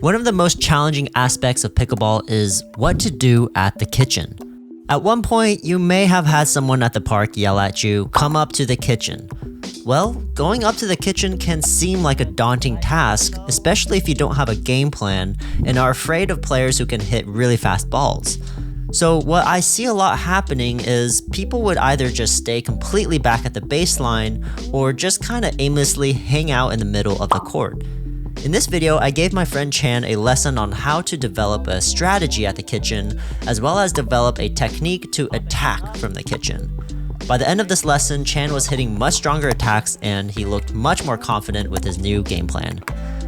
One of the most challenging aspects of pickleball is what to do at the kitchen. At one point, you may have had someone at the park yell at you, "Come up to the kitchen." Well, going up to the kitchen can seem like a daunting task, especially if you don't have a game plan and are afraid of players who can hit really fast balls. So what I see a lot happening is people would either just stay completely back at the baseline or just kind of aimlessly hang out in the middle of the court. In this video, I gave my friend Chan a lesson on how to develop a strategy at the kitchen, as well as develop a technique to attack from the kitchen. By the end of this lesson, Chan was hitting much stronger attacks and he looked much more confident with his new game plan.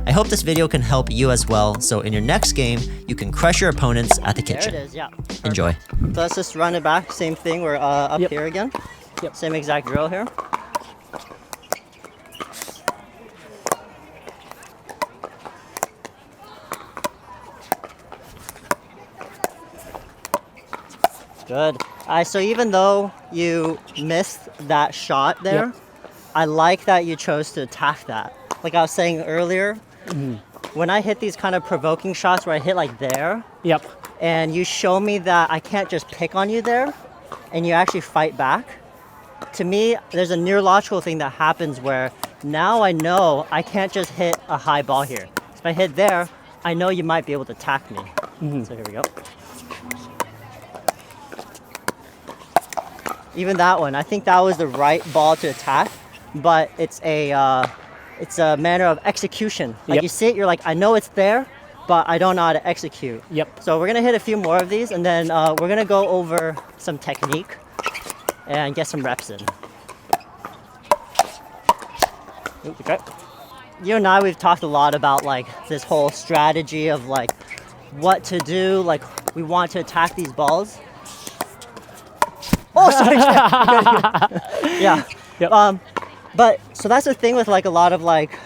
I hope this video can help you as well, so in your next game, you can crush your opponents at the kitchen. There it is, yeah. Perfect. Enjoy. So let's just run it back, same thing, we're up here again. Yep. Same exact drill here. Good. So even though you missed that shot there, I like that you chose to attack that. Like I was saying earlier, when I hit these kind of provoking shots where I hit like there, and you show me that I can't just pick on you there, and you actually fight back, to me, there's a neurological thing that happens where now I know I can't just hit a high ball here. If I hit there, I know you might be able to attack me. So here we go. Even that one, I think that was the right ball to attack, but it's a matter of execution. Like you see it, you're like, I know it's there, but I don't know how to execute. So we're gonna hit a few more of these, and then we're gonna go over some technique and get some reps in. Okay. You and I, we've talked a lot about like this whole strategy of like what to do. Like we want to attack these balls. Oh, sorry. Yeah. But so that's the thing with like a lot of like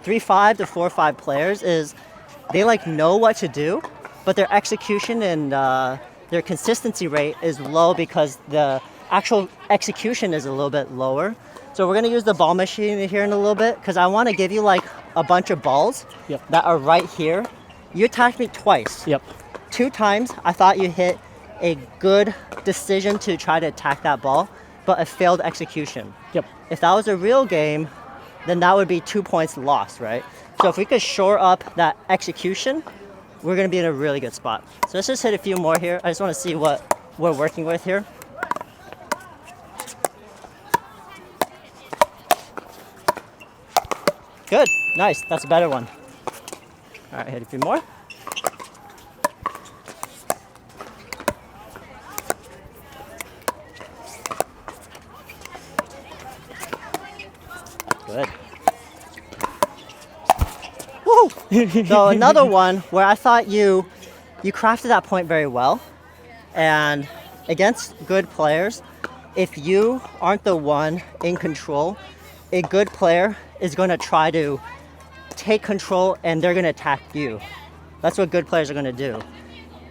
3-5 to 4-5 players is they like know what to do, but their execution and their consistency rate is low because the actual execution is a little bit lower. So we're gonna use the ball machine here in a little bit because I want to give you like a bunch of balls that are right here. You attacked me twice. 2 times I thought you hit a good decision to try to attack that ball, but a failed execution. If that was a real game, then that would be 2 points lost, right? So if we could shore up that execution, we're gonna be in a really good spot. So let's just hit a few more here. I just wanna see what we're working with here. Good, nice, that's a better one. All right, hit a few more. Good. Woo! So another one where I thought you crafted that point very well, and against good players, if you aren't the one in control, a good player is going to try to take control and they're going to attack you. That's what good players are going to do.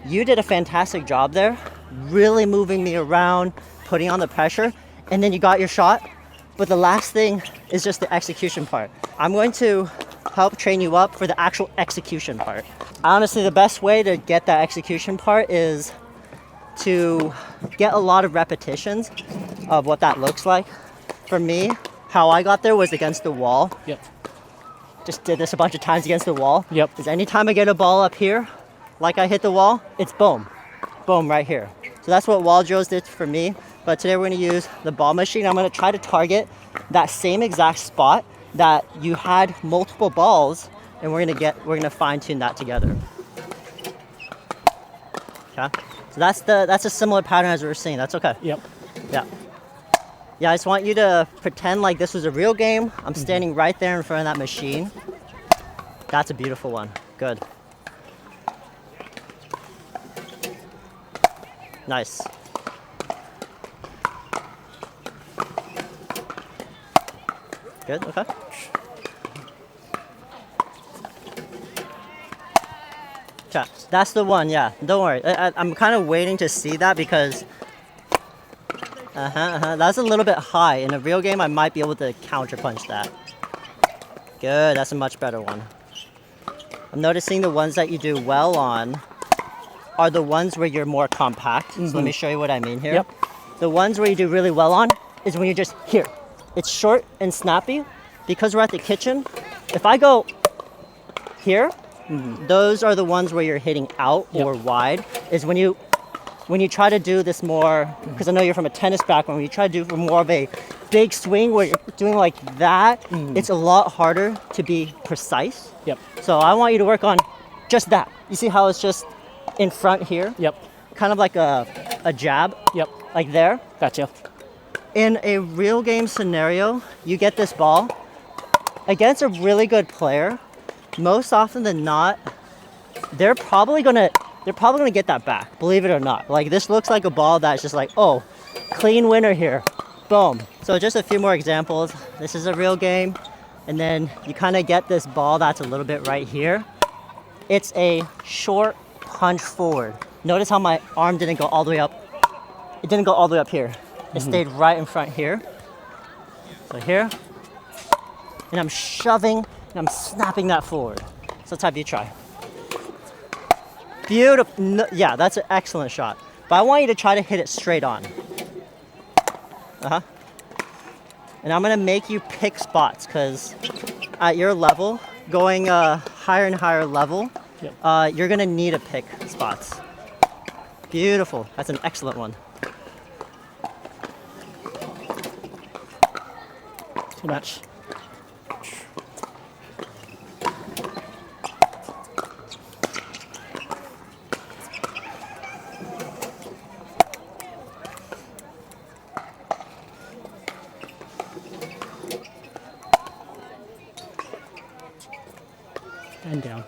You did a fantastic job there, really moving me around, putting on the pressure, and then you got your shot. But the last thing is just the execution part. I'm going to help train you up for the actual execution part. Honestly, the best way to get that execution part is to get a lot of repetitions of what that looks like. For me, how I got there was against the wall. Just did this a bunch of times against the wall. Because anytime I get a ball up here, like I hit the wall, it's boom. Boom right here. So that's what wall drills did for me. But today we're gonna use the ball machine. I'm gonna try to target that same exact spot that you had multiple balls, and we're gonna fine tune that together. Okay. So that's a similar pattern as we were seeing. That's okay. Yeah. I just want you to pretend like this was a real game. I'm standing right there in front of that machine. That's a beautiful one. Good. Nice. Good, okay. Okay, that's the one, yeah. Don't worry. I'm kind of waiting to see that because that's a little bit high. In a real game, I might be able to counterpunch that. Good, that's a much better one. I'm noticing the ones that you do well on are the ones where you're more compact. So let me show you what I mean here. Yep. The ones where you do really well on is when you're just here. It's short and snappy. Because we're at the kitchen, if I go here, those are the ones where you're hitting out or wide. Is when you try to do this more, because I know you're from a tennis background, when you try to do more of a big swing where you're doing like that, it's a lot harder to be precise. Yep. So I want you to work on just that. You see how it's just in front here? Yep. Kind of like a jab. Yep. Like there. Gotcha. In a real game scenario, you get this ball against a really good player. Most often than not, they're probably gonna get that back, believe it or not. Like this looks like a ball that's just like, oh, clean winner here. Boom. So just a few more examples. This is a real game. And then you kind of get this ball that's a little bit right here. It's a short punch forward. Notice how my arm didn't go all the way up. It didn't go all the way up here. It stayed right in front here. So here. And I'm shoving and I'm snapping that forward. So let's have you try. Beautiful. No, yeah, that's an excellent shot. But I want you to try to hit it straight on. And I'm gonna make you pick spots because at your level, going higher and higher level, you're gonna need to pick spots. Beautiful. That's an excellent one. Too much. And down.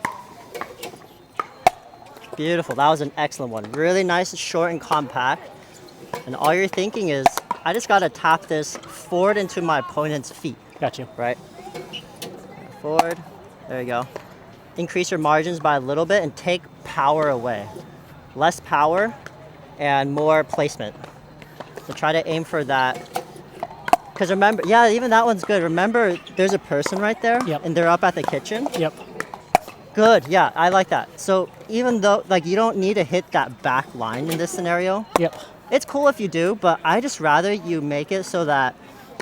Beautiful. That was an excellent one. Really nice, short, and compact. And all you're thinking is, I just gotta tap this forward into my opponent's feet. Got you. Right? Forward. There you go. Increase your margins by a little bit and take power away. Less power and more placement. So try to aim for that. Because remember, yeah, even that one's good. Remember, there's a person right there, and they're up at the kitchen. Yep. Good, yeah, I like that. So even though, like, you don't need to hit that back line in this scenario. Yep. It's cool if you do, but I just rather you make it so that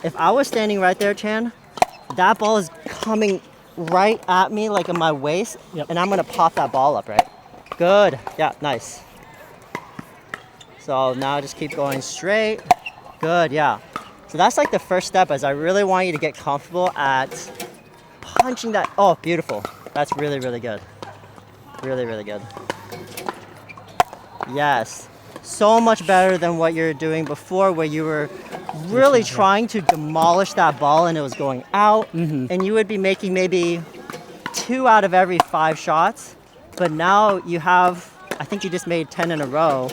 if I was standing right there, Chan, that ball is coming right at me, like in my waist, and I'm gonna pop that ball up, right? Good, yeah, nice. So now just keep going straight. Good, yeah. So that's like the first step, is I really want you to get comfortable at punching that. Oh, beautiful. That's really, really good. Really, really good. Yes. So much better than what you're doing before, where you were really trying to demolish that ball and it was going out, and you would be making maybe 2 out of every 5 shots. But now you have, I think you just made 10 in a row.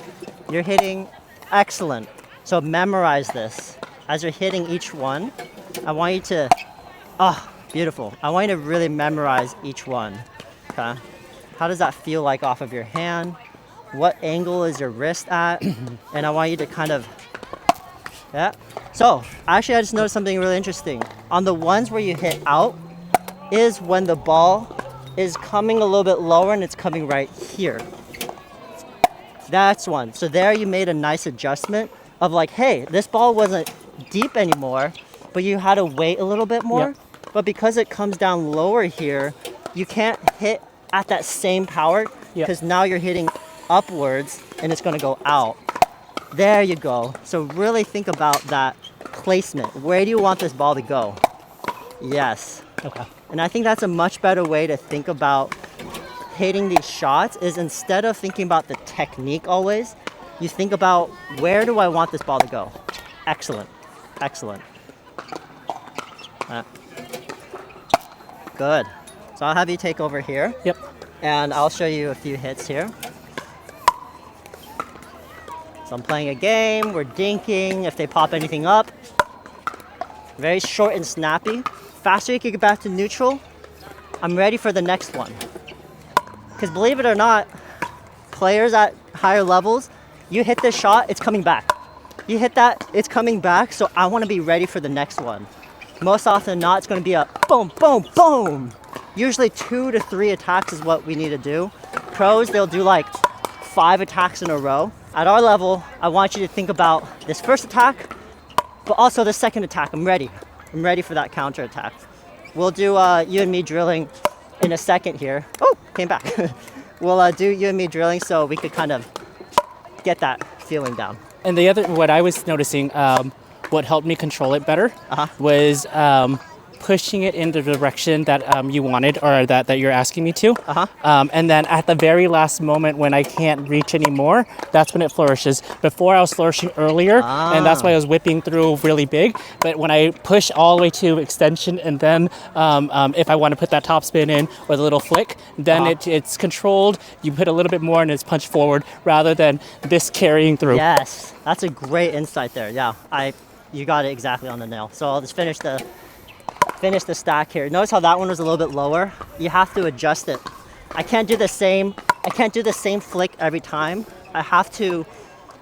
You're hitting excellent. So memorize this. As you're hitting each one, I want you to, beautiful. I want you to really memorize each one, okay? How does that feel like off of your hand? What angle is your wrist at? And I want you to kind of, So, actually I just noticed something really interesting. On the ones where you hit out is when the ball is coming a little bit lower and it's coming right here. That's one. So there you made a nice adjustment of like, hey, this ball wasn't deep anymore, but you had to wait a little bit more. But because it comes down lower here, you can't hit at that same power because now you're hitting upwards and it's going to go out. There you go. So really think about that placement. Where do you want this ball to go? Yes. Okay. And I think that's a much better way to think about hitting these shots, is instead of thinking about the technique always, you think about, where do I want this ball to go? Excellent. Excellent. Good. So I'll have you take over here. Yep. And I'll show you a few hits here. So I'm playing a game, we're dinking, if they pop anything up. Very short and snappy. Faster you can get back to neutral, I'm ready for the next one. Because believe it or not, players at higher levels, you hit this shot, it's coming back. You hit that, it's coming back, so I want to be ready for the next one. Most often than not, it's going to be a boom, boom, boom. Usually 2 to 3 attacks is what we need to do. Pros, they'll do like 5 attacks in a row. At our level, I want you to think about this first attack, but also the second attack. I'm ready. I'm ready for that counter attack. We'll do you and me drilling in a second here. Oh, came back. We'll do you and me drilling so we could kind of get that feeling down. And the other, what I was noticing, what helped me control it better was pushing it in the direction that you wanted, or that you're asking me to. And then at the very last moment when I can't reach anymore, that's when it flourishes. Before I was flourishing earlier, and that's why I was whipping through really big. But when I push all the way to extension, and then if I want to put that top spin in with a little flick, then it's controlled. You put a little bit more and it's punched forward rather than this carrying through. Yes, that's a great insight there. Yeah, you got it exactly on the nail. So I'll just finish the stack here. Notice how that one was a little bit lower. You have to adjust it. I can't do the same flick every time. I have to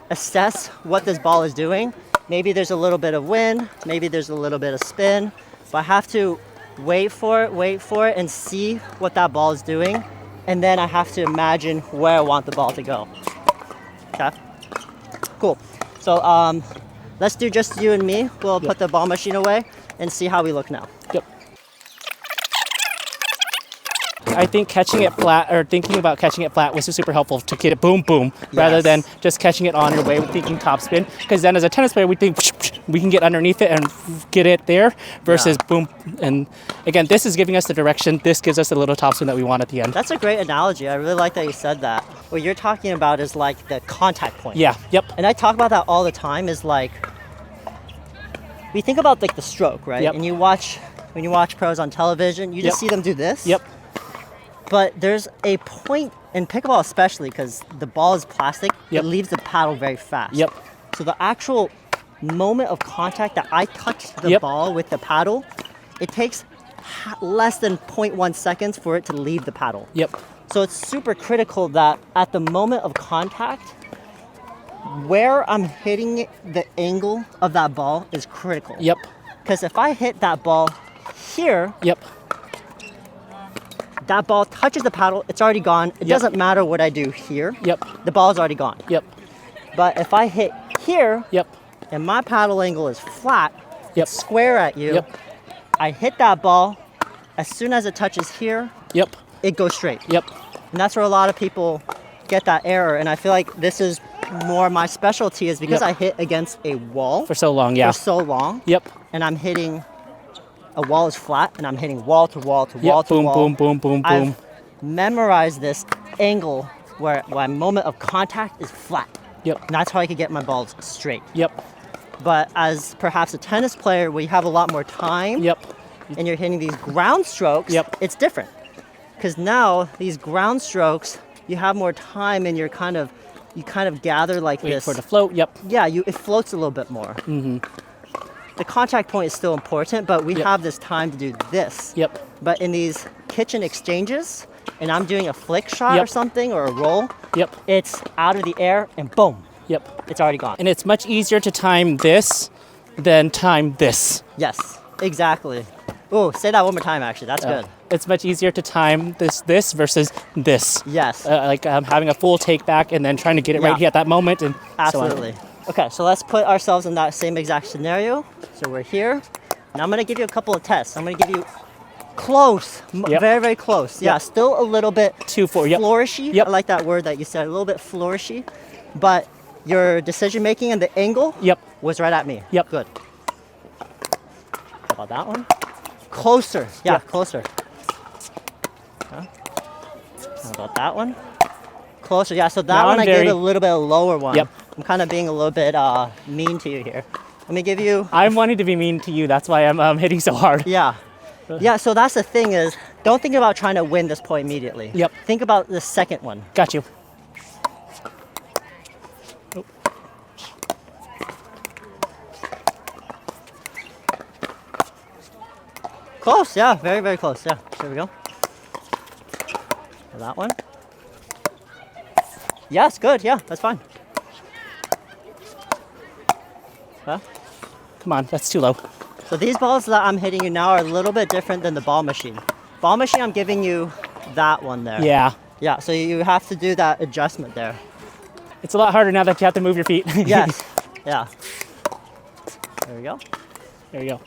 assess what this ball is doing. Maybe there's a little bit of wind, maybe there's a little bit of spin, but I have to wait for it and see what that ball is doing, and then I have to imagine where I want the ball to go. Okay, cool. So let's do just you and me. We'll put the ball machine away and see how we look now. Yep. I think catching it flat, or thinking about catching it flat, was super helpful to get it boom, boom, rather than just catching it on your way with thinking top spin. Because then as a tennis player, we think we can get underneath it and get it there versus boom. And again, this is giving us the direction. This gives us the little top spin that we want at the end. That's a great analogy. I really like that you said that. What you're talking about is like the contact point. Yeah, yep. And I talk about that all the time, is like, we think about like the stroke, right? Yep. And when you watch pros on television, you just see them do this. Yep. But there's a point in pickleball, especially because the ball is plastic, it leaves the paddle very fast. Yep. So the actual moment of contact that I touch the ball with the paddle, it takes less than 0.1 seconds for it to leave the paddle. Yep. So it's super critical that at the moment of contact, where I'm hitting the angle of that ball is critical. Yep. Because if I hit that ball here, that ball touches the paddle, it's already gone. It doesn't matter what I do here. The ball's already gone. But if I hit here, and my paddle angle is flat, it's square at you, I hit that ball, as soon as it touches here, it goes straight. And that's where a lot of people get that error. And I feel like this is more my specialty, is because I hit against a wall for so long. And I'm hitting, a wall is flat, and I'm hitting wall to wall to wall to boom, wall. boom, boom, boom, boom. I've memorized this angle where my moment of contact is flat. And that's how I can get my balls straight. But as perhaps a tennis player, where you have a lot more time, and you're hitting these ground strokes, it's different. Because now these ground strokes, you have more time, and you kind of gather like Wait this. for the float. Yeah, it floats a little bit more. The contact point is still important, but we have this time to do this. But in these kitchen exchanges, and I'm doing a flick shot or something, or a roll, it's out of the air and boom. It's already gone. And it's much easier to time this than time this. Yes, exactly. Oh, say that one more time, actually. That's good. It's much easier to time this versus this. Yes. Like having a full take back and then trying to get it right here at that moment. And absolutely. So okay, so let's put ourselves in that same exact scenario. So we're here. Now I'm going to give you a couple of tests. I'm going to give you close, very, very close. Yeah, still a little bit flourishy. I like that word that you said, a little bit flourishy. But your decision making and the angle was right at me. Good. How about that one? Closer. Yeah, closer. Okay. How about that one? Closer. Yeah, so that one I gave a little bit of lower one. I'm kind of being a little bit mean to you here. Let me give you... I'm wanting to be mean to you. That's why I'm hitting so hard. Yeah, so that's the thing, is don't think about trying to win this point immediately. Think about the second one. Got you. Close, yeah, very, very close. Yeah, there we go. That one. Yes, good, yeah, that's fine. Huh? Come on, that's too low. So these balls that I'm hitting you now are a little bit different than the ball machine. Ball machine, I'm giving you that one there. Yeah. Yeah, so you have to do that adjustment there. It's a lot harder now that you have to move your feet. Yes. Yeah. There we go. There you go.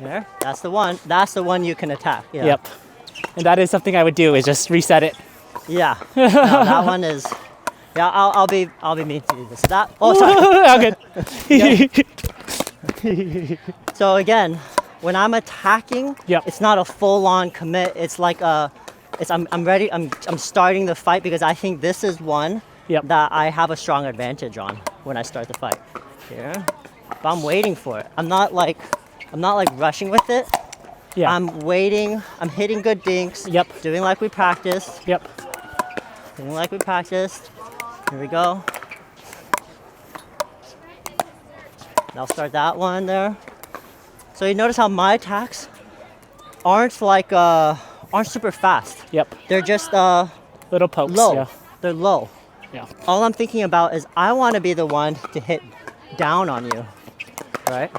There. That's the one. That's the one you can attack. Yeah. Yep. And that is something I would do, is just reset it. Yeah. No, that one is. Yeah, I'll be mean to do this. That. Oh, sorry. Oh, good. So again, when I'm attacking, Yep. it's not a full-on commit. It's like I'm ready. I'm starting the fight because I think this is one Yep. that I have a strong advantage on when I start the fight. Here, but I'm waiting for it. I'm not like rushing with it. Yeah. I'm waiting. I'm hitting good dinks. Yep. Doing like we practiced. Yep. Doing like we practiced. Here we go. I'll start that one there. So you notice how my attacks aren't super fast. Yep. They're just Little pokes. low. Yeah. They're low. Yeah. All I'm thinking about is I want to be the one to hit down on you, right?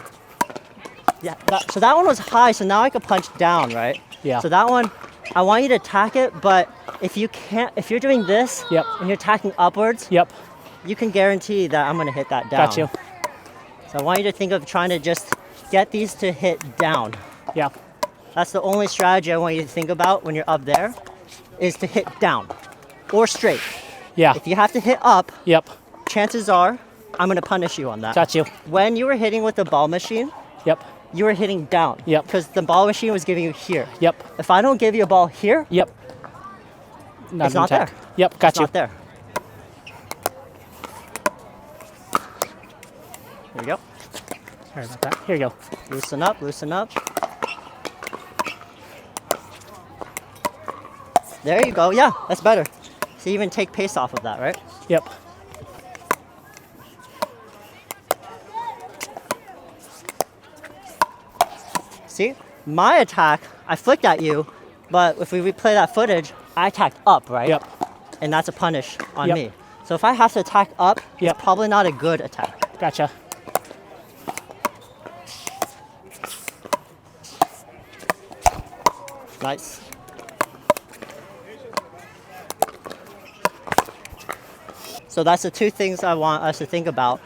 Yeah. So that one was high, so now I can punch down, right? Yeah. So that one, I want you to attack it, but if you're doing this, Yep. and you're attacking upwards, Yep. you can guarantee that I'm gonna hit that down. Got you. So I want you to think of trying to just get these to hit down. Yeah. That's the only strategy I want you to think about when you're up there, is to hit down or straight. Yeah. If you have to hit up, Yep. chances are I'm gonna punish you on that. Got you. When you were hitting with the ball machine, Yep. you were hitting down. Yep. Because the ball machine was giving you here. Yep. If I don't give you a ball here, Yep. it's an not attack. there. Yep. Got It's you. not there. There you go. Sorry about that. Here you go. Loosen up, loosen up. There you go. Yeah, that's better. So you even take pace off of that, right? Yep. See? My attack, I flicked at you, but if we replay that footage, I attacked up, right? Yep. And that's a punish on Yep. me. So if I have to attack up, Yep. it's probably not a good attack. Gotcha. Nice. So that's the two things I want us to think about,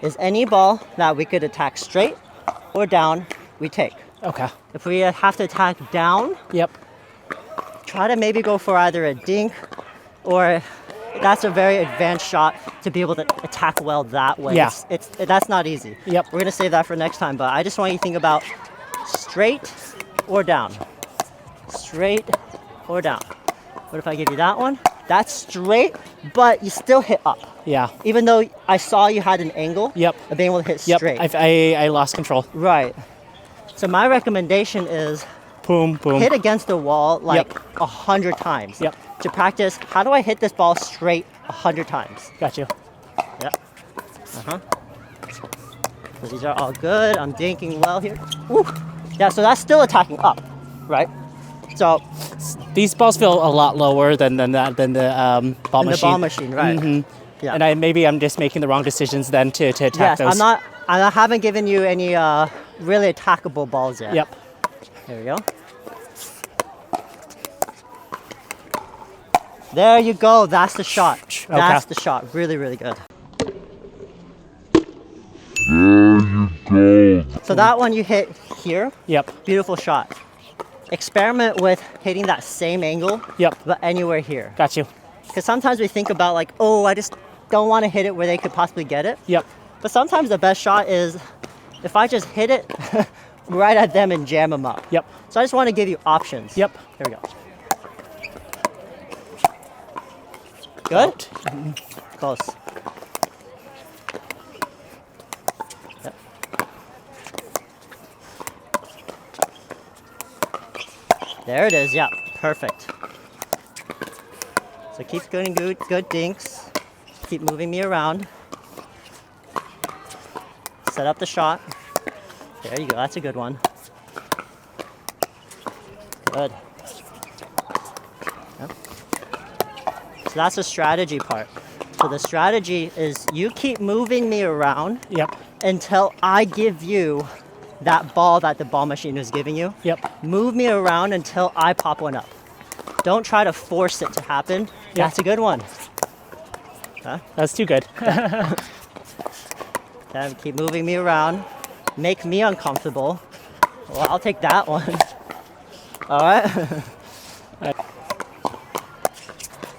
is any ball that we could attack straight or down, we take. Okay. If we have to attack down, Yep. try to maybe go for either a dink, or that's a very advanced shot to be able to attack well that way. Yeah. That's not easy. Yep. We're gonna save that for next time, but I just want you to think about straight or down. Straight or down. What if I give you that one? That's straight, but you still hit up. Yeah. Even though I saw you had an angle Yep. of being able to hit Yep. straight. I lost control. Right. So my recommendation is Boom. Boom. hit against the wall like Yep. 100 times. Yep. To practice, how do I hit this ball straight 100 times? Got you. Yep. So these are all good. I'm dinking well here. Woo. Yeah, so that's still attacking up, right? So These balls feel a lot lower than the ball in machine. the ball machine, right? Mhm. Yeah. And maybe I'm just making the wrong decisions then to attack yes, those. I haven't given you any really attackable balls yet. Yep. There we go. There you go. That's the shot. That's the shot. Really, really good. There you go. So that one you hit here. Yep. Beautiful shot. Experiment with hitting that same angle, Yep. but anywhere here. Got you. Because sometimes we think about like, oh, I just don't want to hit it where they could possibly get it. Yep. But sometimes the best shot is if I just hit it right at them and jam them up. Yep. So I just want to give you options. Yep. Here we go. Good? Close. Yep. There it is, yeah, perfect. So keep getting good dinks. Keep moving me around. Set up the shot. There you go, that's a good one. Good. Yep. So that's the strategy part. So the strategy is you keep moving me around Yep. until I give you that ball that the ball machine is giving you. Yep. Move me around until I pop one up. Don't try to force it to happen. That's a good one. That's too good. Okay, keep moving me around. Make me uncomfortable. Well, I'll take that one. All right.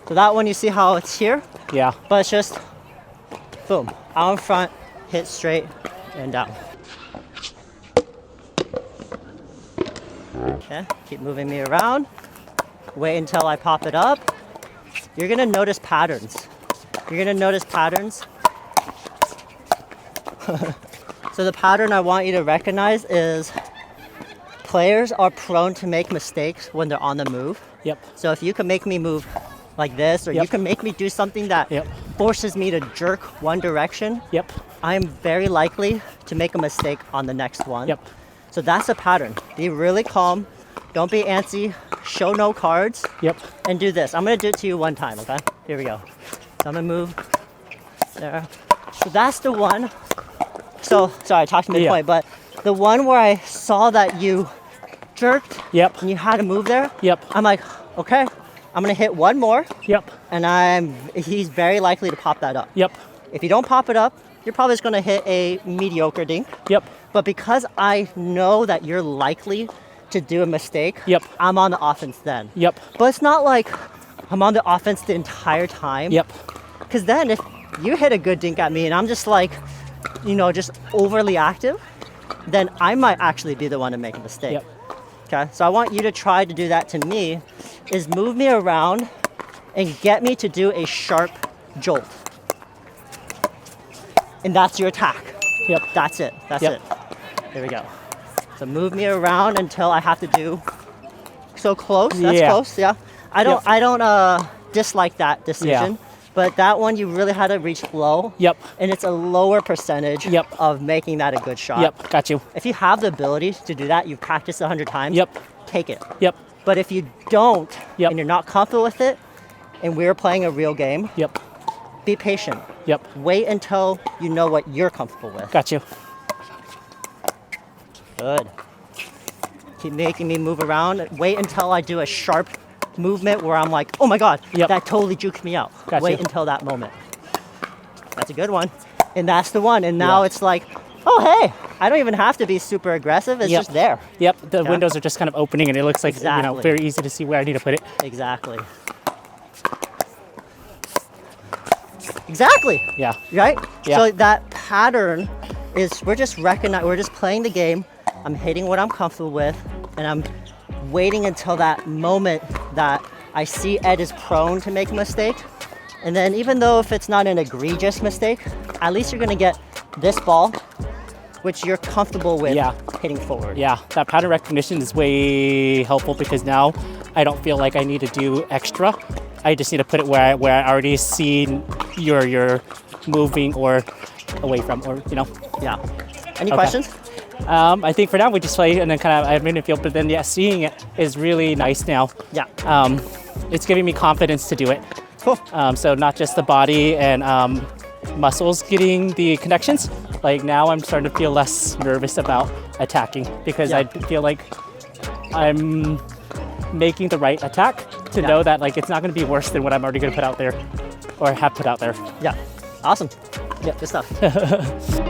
So that one, you see how it's here? Yeah. But it's just, boom, out in front, hit straight and down. Okay, keep moving me around. Wait until I pop it up. You're gonna notice patterns. You're gonna notice patterns. So the pattern I want you to recognize is players are prone to make mistakes when they're on the move. Yep. So if you can make me move like this, or you Yep. can make me do something that Yep. forces me to jerk one direction, Yep. I'm very likely to make a mistake on the next one. Yep. So that's a pattern. Be really calm. Don't be antsy. Show no cards. Yep. And do this. I'm gonna do it to you one time, okay? Here we go. So I'm gonna move there. So that's the one. So, sorry, I talked to midpoint, but the one where I saw that you jerked Yep. and you had to move there, Yep. I'm like, okay, I'm gonna hit one more, Yep. and he's very likely to pop that up. Yep. If you don't pop it up, you're probably just gonna hit a mediocre dink. Yep. But because I know that you're likely to do a mistake, Yep. I'm on the offense then. Yep. But it's not like I'm on the offense the entire time. Yep. Because then if you hit a good dink at me and I'm just like, just overly active, then I might actually be the one to make a mistake. Yep. Okay, so I want you to try to do that to me, is move me around and get me to do a sharp jolt. And that's your attack. Yep. That's it. That's Yep. it. There we go. So move me around until I have to do so close. That's Yeah. close. Yeah. I don't dislike that decision. Yeah. But that one you really had to reach low. Yep. And it's a lower percentage Yep. of making that a good shot. Yep. Got you. If you have the ability to do that, you've practiced 100 times. Yep. Take it. Yep. But if you don't, Yep. and you're not comfortable with it, and we're playing a real game, Yep. be patient. Yep. Wait until you know what you're comfortable with. Got you. Good. Keep making me move around. Wait until I do a sharp movement where I'm like, oh my God, Yep. that totally juked me out. Gotcha. Wait until that moment. That's a good one. And that's the one. And now Yeah. it's like, oh, hey, I don't even have to be super aggressive. It's Yep. just there. Yep. The Okay. windows are just kind of opening, and it looks like Exactly. very easy to see where I need to put it. Exactly. Exactly. Yeah. Right? Yeah. So that pattern is we're just playing the game. I'm hitting what I'm comfortable with, and I'm waiting until that moment that I see Ed is prone to make a mistake. And then even though if it's not an egregious mistake, at least you're gonna get this ball, which you're comfortable with Yeah. hitting forward. Yeah. That pattern recognition is way helpful because now I don't feel like I need to do extra. I just need to put it where I already see you're moving or away from, or Yeah. Any Okay. questions? I think for now we just play and then kind of admin and feel, but then seeing it is really nice now. Yeah. It's giving me confidence to do it. Cool. So not just the body and muscles getting the connections. Like now I'm starting to feel less nervous about attacking because Yeah. I feel like I'm making the right attack to Yeah. know that like it's not going to be worse than what I'm already going to put out there or have put out there. Yeah. Awesome. Yeah. Good stuff.